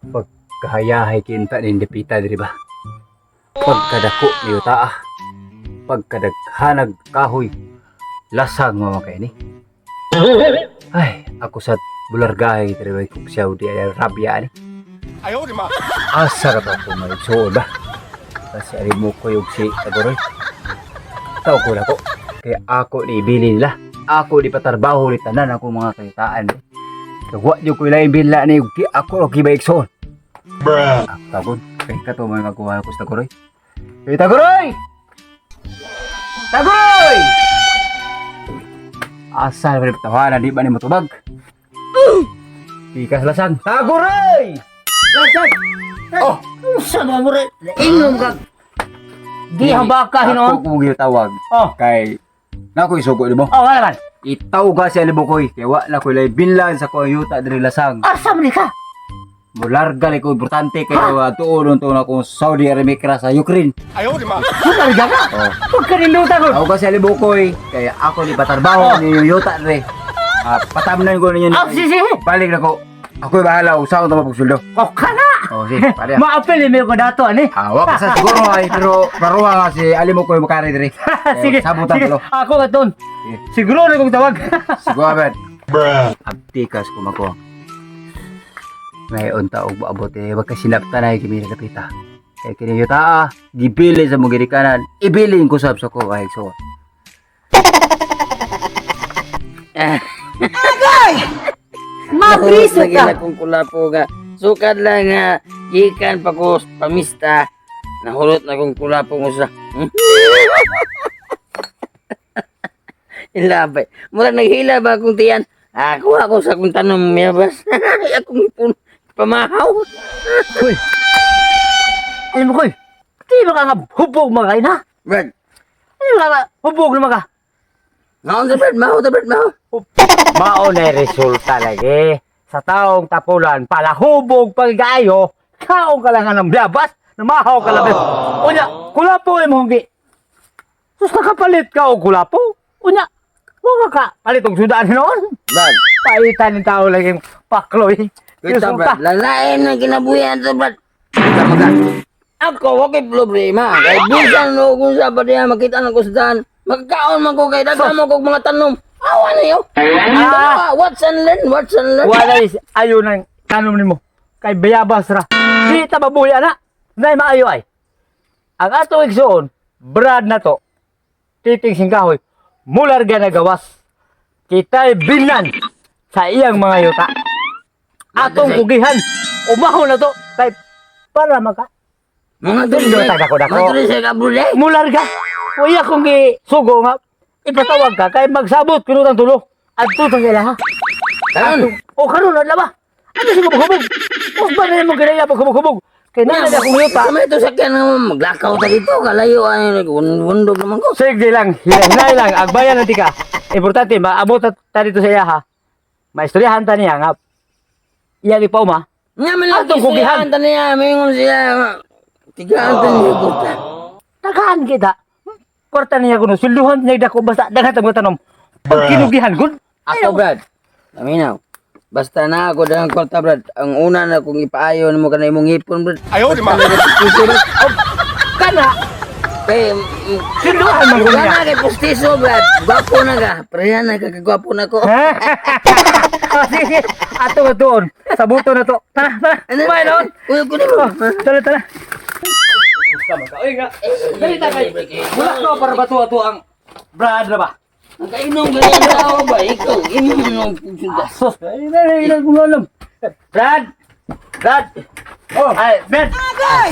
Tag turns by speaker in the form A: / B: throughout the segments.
A: Pagkahayahay kinta ni Depita diri ba? Pagkadako ni yuta pagkadaghanag kahoy lasang mo kay ni. Ay, ako sa bulargahay diri ba kung siya di ay rabya ni.
B: Ayaw di ma.
A: Asa ra ba ko may suod ba? Kasi ari mo ko yung si Agoroy. Tao ko na ko. Kaya ako ni ibili nila. Ako di patarbaho ni tanan ako mga kayitaan. Kagwa di ko ilaing bila ni ako o kibaik son.
B: Bruh.
A: Tagon. Kaya ka to may magkuha ko sa Taguroy. Hey Taguroy! Taguroy! Asa na tawanan di ba ni matubag? Pikas lasang. Taguroy! Lasang!
C: Oh, sama mo rin. Inom ka. Di haba ka hinon.
A: Ako kung tawag.
C: Oh,
A: Kay nakoy sugo di mo.
C: oh, wala man.
A: Itaw ka si Alibukoy. Kaya wala ko ilay binlan sa kuyuta diri lasang.
C: Asa man ka?
A: Mularga ni ko importante kayo tuulon to na kung Saudi Arabia sa Ukraine.
B: Ayaw di ma.
C: Malarga ka?
A: Oh.
C: Huwag ka nilutan ko.
A: Ako kasi Alibukoy. Kaya ako ni patarbaho ni yuta diri. Patamnan ko ninyo.
C: Oh, sige.
A: Balik na ko. Ako'y bahala. Usaon to mapagsuldo.
C: Oh, ka na.
A: Oh, sige. Pare.
C: Maapil ni ko dato, ani?
A: Wag ka sa siguro ay. Pero paruha nga si Alibukoy makari diri.
C: Sige,
A: Sabutan
C: sige.
A: tulo.
C: Ako ka doon. Siguro na kong tawag.
A: Siguro abet.
B: Bruh.
A: Abtikas ko mako. Ngayon taog maabot wag ka sinapta na kimi Depita. Kaya kini yuta gibili sa mga kanan, ibilin ko sab sa ko ay so.
C: Mabriso
D: Lagi na kong kulapo nga. Sukad lang nga. Gikan pa ko pamista. Nahulot na kong kulapo mo sa. Ilabay. Mura naghila ba akong tiyan? Ako sa akong tanong miyabas. Akong ipon. Pamahaw.
C: Uy. Alam mo ko, di ba ka nga hubog mga kain, ha?
D: Brad.
C: Di ba ka hubog na mga?
D: Maon sa Brad. Maho.
C: Mao na resulta lagi. Sa taong tapulan, palahubog paggayo, kaong ka lang ng biyabas, namahaw ka lang. Unya, kulapo ay mong gi. Sus nakapalit ka o kulapo? Unya, huwag ka palit og sudaan noon.
D: Brad.
C: Paitan ng tao lagi pakloy.
D: Ito Brad. Lalain na kinabuyan to Brad. Ito maka. Ako, wakay problema. Kay busan no kung sa ba diya makita na ko sa daan. Magkaon man ko kay dagan mo kog mga tanom. Awa na yun. Watch and learn.
C: Wala is ayo nang tanom nimo. Kay bayabas ra. Di ta mabuya na. Nay maayo ay. Ang ato igsoon, Brad na to. Titing singkahoy. Mularga na gawas. Kita'y binan sa iyang mga yuta. Atong kugihan. Umahon na to. Kay para maka.
D: Mga
C: Dundo taga ko dako.
D: Mga tuloy sa kabule.
C: Mularga. Kuya kong sugo nga. Ipatawag ka kay magsabot kuno tang tulo. Adto tang ila ha.
D: Karon.
C: O karon na ba? Ano si hubog-hubog? Mas ba na mo ganaya pag hubog-hubog? Kay na na akong yuta.
D: Kami ito sakyan nga maglakaw ta dito. Kalayo ay wundog naman ko.
C: Sige lang, hinay lang, agbayan na tika. Importante, maabot ta dito sa iya ha. Maistoryahan ta niya nga. Iya ni Pauma.
D: Nga man lang
C: Atong kugihan.
D: kisiyahan ta niya. Mayroon siya. Tigaan ta niya kurta.
C: Tagaan kita. Kwarta niya kuno, sulduhan niya dako basta daghan ta mga tanom. Pag kinugihan gud.
D: Ako Brad. Aminaw. Basta na ako dagang kurta Brad. Ang una na kung ipaayo mo ka na imong ipon Brad.
B: Ayaw di ma.
C: Kana,
D: Kay
C: sulduhan man gud niya.
D: Kana kay pustiso Brad. Gwapo na ka. Parehan na kagagwapo na ko.
C: Sige, ato doon. Sa buto na to. Tara, tara. Bye noon.
D: Uy, kunin mo.
C: Tara, tara. Oy nga. Dali ta kay. Wala ka para bato-ato ang Brad na ba?
D: Nakainom ganyan tao ba? Ikaw, inom mo ng pusunta.
C: Sus, ay ko alam. Brad. Brad.
A: Oh.
C: Ay, Brad.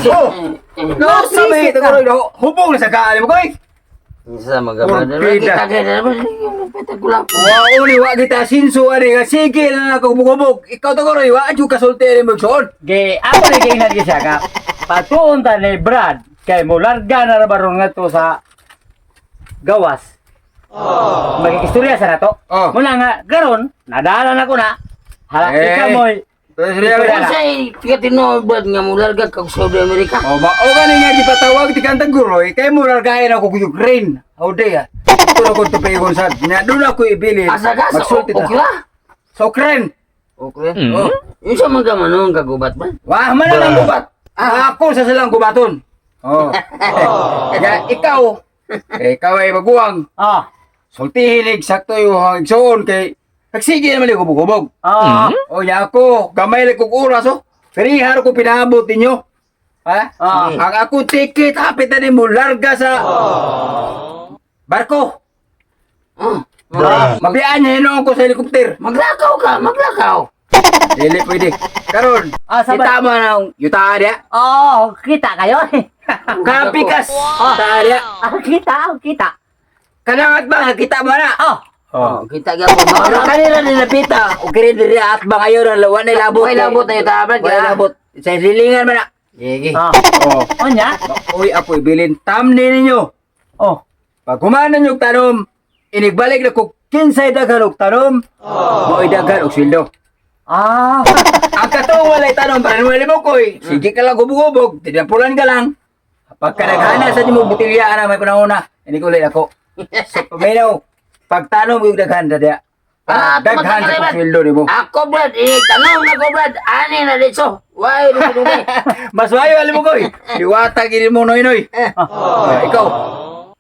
A: Oh. No, sabi Taguroy do. Hubog na sa kaan mo koy.
D: Isa magabrad.
A: Pida.
D: Kita kaya naman. Petakulap.
A: Wa uli wa kita sinso ani nga sige na ako hubog. Ikaw Taguroy wa adyo ka sultero mo son.
C: Ge, ako ni kay nagdi siya ka. Patuon ta ni Brad kay mo larga na ra baron nga to sa gawas. Magikistorya sa nato.
A: Oh.
C: Muna nga garon, nadalan ako na. Hala,
A: Eh.
C: ikaw mo'y
A: Terus dia
D: Kung
A: wala.
D: sa'y tiga tinobad nga mo larga kag Saudi America.
A: O gani nga gipatawag ti kantang guroy kay mo largayan ako kung Ukraine. How day ah. Ito ko to payon sa. Nya doon ako ibilin.
D: Asa ka sa
A: Magsulti ta.
D: okra?
A: Sa Ukraine.
D: Okay. Oh, yung sa mga manong kagubat ba?
A: Wah, man lang gubat. Ako sa silang gubaton. Oh. Ya ikaw ay baguang.
C: Ah.
A: Sultihilig sakto yung igsoon kay nagsige naman yung gubog-gubog.
C: Ah.
A: O ya ako, gamay lang kong oras oh. Perihar ko pinaabot ninyo. Ha?
C: Ah.
A: Ang ako ticket, hapit na mo larga sa barko.
D: Oh,
A: Mabiyaan niya hinoon ko sa helikopter.
D: maglakaw ka, maglakaw.
A: Dili pwede. Karon,
C: Sa
A: kita mo na ang yutaan niya.
C: Oh, kita kayo.
A: Kapikas. Yutaan niya.
C: Kita.
A: Kanangat ba, kita mo na.
C: Oh.
A: Oh.
D: Kita ka mo.
A: Ano kanila nilapita? O kiri diri at ba kayo na lawan na labot.
D: Okay, labot na yutaan, Brad.
A: Wala labot. Sa lilingan man na. Sige.
C: Ah.
A: Oh.
C: Onya?
A: Uy, ako ibilin tamni ninyo.
C: Oh.
A: Pag kumanan yung tanom, inigbalik na ko kinsay daghan og tanom, mo daghan og sweldo.
C: Ah.
A: Ang katong walay tanom para wala mo koy. Sige ka lang gubog-gubog, tinapulan ka lang. Pagka naghana sa mo butilya na may panahon na, ini ko ulit ako. So paminaw, pag tanom yung daghan dadya. Daghan sa sweldo nimo.
D: Ako, Brad, tanong ako, Brad. Ani na dito. Why, dito.
A: Mas wayo alam mo koy. Diwata gini mo noy-noy. Ikaw.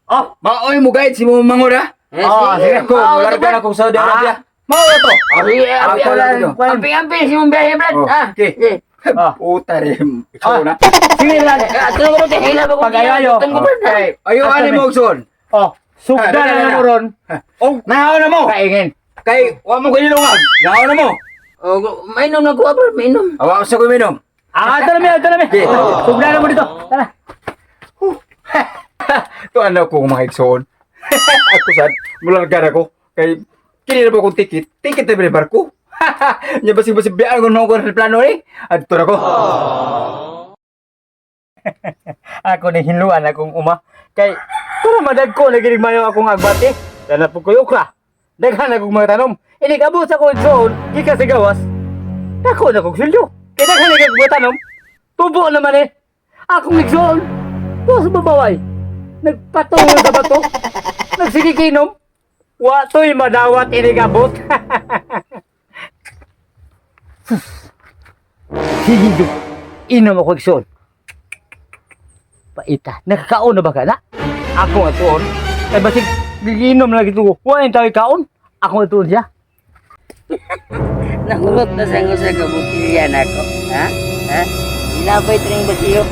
C: Oh.
A: Maoy mo guide si mo mangura.
C: Ah,
A: Sige ko, wala ka na kung Saudi Arabia. Mao to.
C: Ako lang.
D: Amping-amping si mong biyahe, Brad.
A: Oh,
D: Ah,
A: okay.
D: sige.
C: Ah.
A: Puta rin. Ikaw na.
C: Sige lang.
D: Tulong ko, hila ba ko?
C: Pag-ayayo.
D: Tulong ko, Brad.
A: Okay. Ayaw ani mo son.
C: Oh. Sugda na mo ron.
A: Oh, nahaw na mo.
C: Kaingin.
A: Kay wa mo ginilungag. Nahaw na mo.
D: Oh, mainom na ko, Brad, mainom.
A: Awa sa ko minom.
C: Ah, ito na mi.
A: Okay.
C: Sugda na mo dito. Tara.
A: To ano ko mga igsoon. Ako sad, mularga ako. Kay kini na ba kong ticket? Ticket na ba barko? Nya basig-basig biya ko no ko sa plano ni. Adto na ko.
C: Ako ni hinluan akong uma. Kay para madagko lagi ning mayo akong agbati. Dala po ko ukra. Daghan akong mga tanom. Ini kabut sa ko zone, gikas sa gawas. Dako na kog silyo. Kay daghan akong mga tanom. Tubo naman eh. Akong igsoon. Tuwa sa babaway. Nagpatungo sa bato. Nagsigikinom. Watoy madawat ini kabut. Sige, inom ako igsoon. Paita. Nakakaon na ba ka na? Ako nga tuon. Kaya basig, giginom na lagi ito. Huwag yung tawag kaon. Ako nga tuon siya.
D: Nahulot na sa nga sa kabutilyan ako. Ha? Ha? Inapay training ba siyo?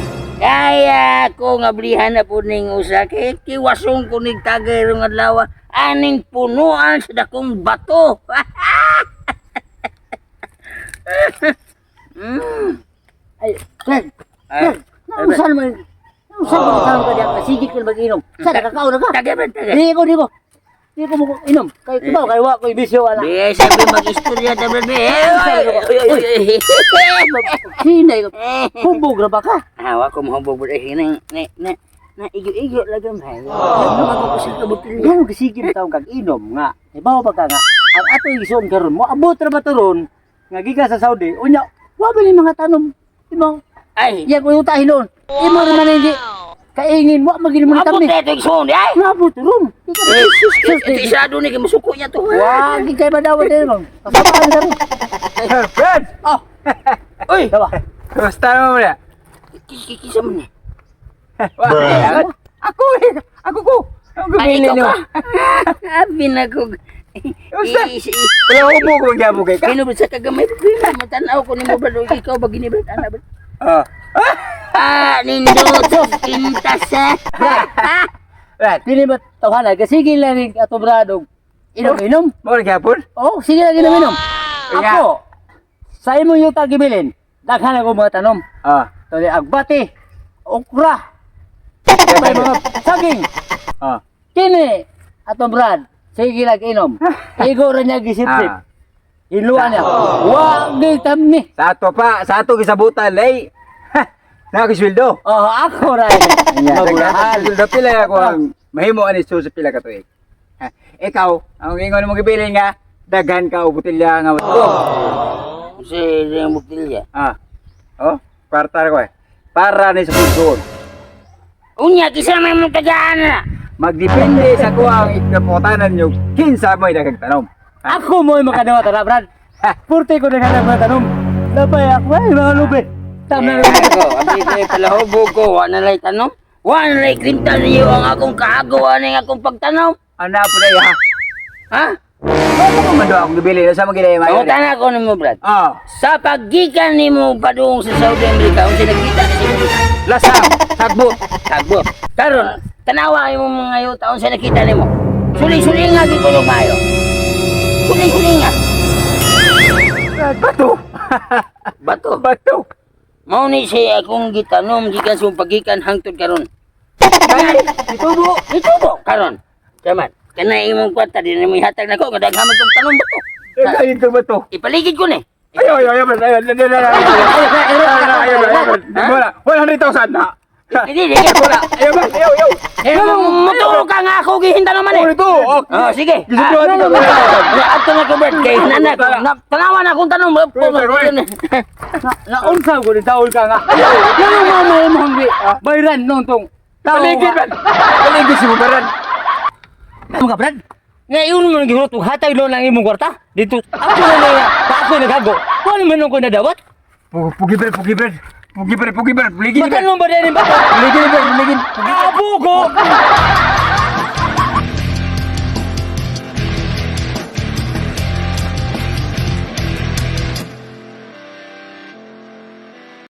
D: Kaya ko nga blihan na po ning usa kay kiwasong ko ning tagay rong adlaw aning punuan sa dakong bato.
C: Ay, Craig.
D: Ay,
C: Saan mo? Saan mo kaon ka diyan? Sige ka mag-inom. Saan nakakaon na ka?
D: tagay ba tagay?
C: Di ko. Di ko mo inom. Kaya kibaw, kaya wa ko ibisyo ala.
D: Be, sabi mag-istorya ta bro.
C: Hinay ka. Hubog na ba ka?
D: Hawa ko mahubog bro. Na igyo lagi may. Ano ko sa kabutilyan?
C: Yan ang sige mo taong kag-inom nga. Ibaw ba ka nga? Ang ato ison karon mo abot ra ba to ron? Nga giga sa Saudi. Unya, wa ba ni mga tanom? Imo,
D: Ay,
C: yan ko utahin noon. Imo naman hindi. Kaingin mo, magiging mo
D: abot
C: kami.
D: na ito ikson. Ay!
C: Nabot ron.
D: Ito isado ni kamusuko niya to.
C: Wag, di kayo madawat din mo. Kasapaan ka ron.
A: Brad!
C: Oh,
D: Uy!
C: diba?
A: Kumusta naman mo na?
D: Kikisa mo niya.
B: Bruh.
A: Ako eh! Ako ko! Ang
D: Ay,
A: gumili
D: ikaw
A: nyo!
D: ka. Binagog.
A: Wala ko po kung kaya mo kay ka?
D: Pinubod sa kagamay. Matanaw ko ni mo ba? Ikaw ba ginibrad? Ano ba?
A: Ah.
D: Nindot. Pintas ha.
C: Right, pili ba tawanan? Kasi sige lang yung atobradog. Inom-inom.
A: Mo rin kapon?
C: Oh, sige lang inom-inom. Ako, sa imo yung tagibilin, daghan ako mga tanom.
A: Ah.
C: Tuli agbati, okra, may mga saging,
A: Ah.
C: kini, atong brad, sige lang inom. Igo rin niya gisip-sip.
A: Ah.
C: Inuan niya. Wag di tamni.
A: Sa ato pa, sa ato gisabutan lay. Nakakisweldo.
C: Oh, ako rin.
A: Mabulahan. Sweldo pila ako ang mahimo ani sa pila ka tuig. Ikaw, ang ingon mo gibilin nga daghan ka og botelya nga wato.
D: Kasi yung buktilya.
A: Oh, kwarta ko eh. Para ni sa pagsuon.
D: Unya, kisa may mga tagaan na.
A: Magdepende sa ko ang ikaputanan nyo. Kinsa mo'y nagagtanom.
C: Ako mo'y makadawa tara, Brad. Purti ko na hanap na tanong. Lapay ako ay mga lubi. Tama na.
D: Ako, abdi ko yung palahubog ko. Wala na lang tanong. Wala na lang klimta niyo ang akong kaagawa ng akong pagtanaw.
A: Ano po na ha?
D: Ha?
A: Ano mo man daw akong gibili? Sa mga ginaya
D: Ang
A: mayo?
D: tanan ko nimo, Brad.
A: Ah,
D: Sa paggikan nimo padung sa Saudi America, kung sinagkita na sila
A: lasang, tagbo.
D: tagbo. Karon, tanawa mo mga ngayon taon sa nakita nimo. Suli-suli nga gid kuno kayo. Suli-suli nga.
A: Bato.
D: Bato.
A: Bato.
D: Mao ni siya akong gitanom gikan sa pagikan hangtod karon.
A: Itubo.
D: Itubo karon. Saman. Kana imong kwarta din mo ihatag nako nga daghaman kong tanom bato.
A: Kain to bato.
D: Ipaligid ko ni.
A: Ayaw, ayaw, ayaw, ayaw, wala, 100,000 na.
D: Hindi.
A: Ayaw, ayaw, ayaw.
D: Maturo ka nga ako gihinta naman eh.
A: Ito,
D: Oh, sige.
A: Gisuduhan ko.
D: Ato na ko Bert kay nana ko. Tanawa na akong tanong.
C: Naunsa ko ni taol ka nga. Ano mo mo hungri? Bayran nung tong.
A: Paligid, man. Paligid si Bubaran.
C: Ano ka, Brad? Ngayon mo nang gihurot hatay lo lang imong kwarta. Dito ako na nga ako nagago. Wala man ko nadawat.
A: Pugi, Brad, pugi, Brad. Pugi, Brad, pugi, Brad. Paligid, Brad.
C: Matanong ba din ba?
A: Paligid, Brad, paligid.
C: Abo ko.